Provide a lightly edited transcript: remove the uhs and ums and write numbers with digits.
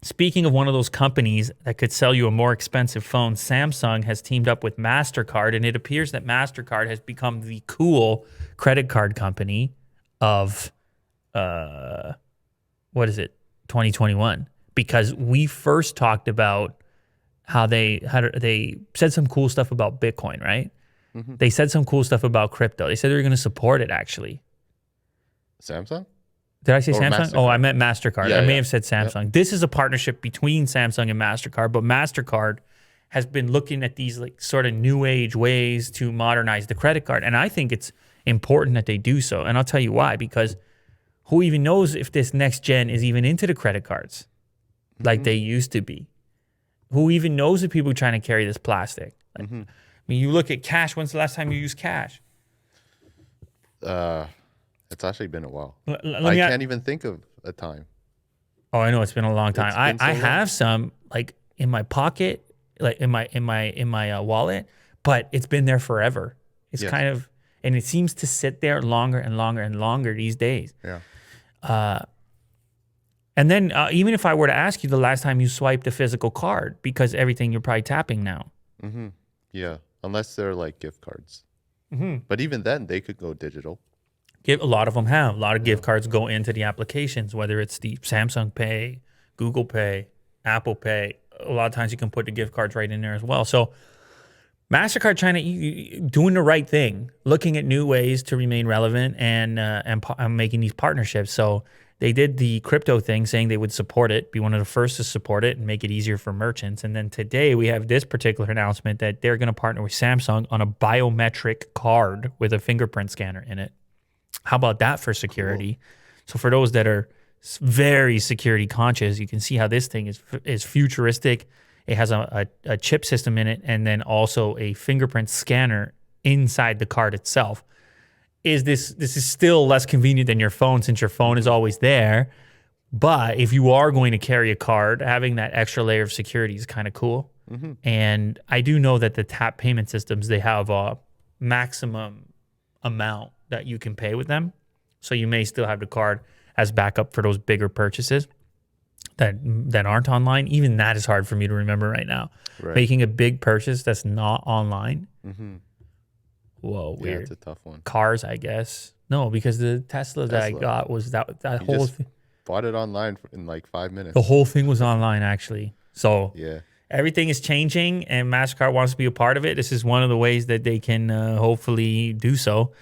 Speaking of one of those companies that could sell you a more expensive phone, Samsung has teamed up with Mastercard, and it appears that Mastercard has become the cool credit card company of what is it, 2021? Because we first talked about how they said some cool stuff about Bitcoin, right? Mm-hmm. They said some cool stuff about crypto. They said they were going to support it, actually. Samsung? Did I say Or Samsung? MasterCard. Oh, I meant Mastercard. Yeah, I may yeah. have said Samsung. Yep. This is a partnership between Samsung and Mastercard, but Mastercard has been looking at these like sort of new age ways to modernize the credit card, and I think it's important that they do so. And I'll tell you why, because who even knows if this next gen is even into the credit cards like they used to be? Who even knows if people are trying to carry this plastic? Like, I mean, you look at cash. When's the last time you used cash? It's actually been a while. I can't even think of a time. Oh, I know it's been a long time. It's been so I long. have some like in my pocket, like in my wallet, but it's been there forever. It's Yes. kind of, and it seems to sit there longer and longer and longer these days. Yeah. And then even if I were to ask you the last time you swiped a physical card, because everything you're probably tapping now. Mm-hmm. Yeah. Unless they're like gift cards. But even then, they could go digital. A lot of them have. A lot of gift cards go into the applications, whether it's the Samsung Pay, Google Pay, Apple Pay. A lot of times you can put the gift cards right in there as well. So MasterCard doing the right thing, looking at new ways to remain relevant and making these partnerships. So they did the crypto thing, saying they would support it, be one of the first to support it and make it easier for merchants. And then today we have this particular announcement that they're going to partner with Samsung on a biometric card with a fingerprint scanner in it. How about that for security? Cool. So for those that are very security conscious, you can see how this thing is futuristic. It has a chip system in it, and then also a fingerprint scanner inside the card itself. This is still less convenient than your phone, since your phone is always there. But if you are going to carry a card, having that extra layer of security is kind of cool. And I do know that the tap payment systems, they have a maximum amount that you can pay with them. So you may still have the card as backup for those bigger purchases that aren't online. Even that is hard for me to remember right now. Right. Making a big purchase that's not online. Whoa, weird. Yeah, it's a tough one. Cars, I guess. No, because the Tesla that I got was that whole thing. Bought it online in like 5 minutes. The whole thing was online, actually. So yeah. Everything is changing, and MasterCard wants to be a part of it. This is one of the ways that they can hopefully do so.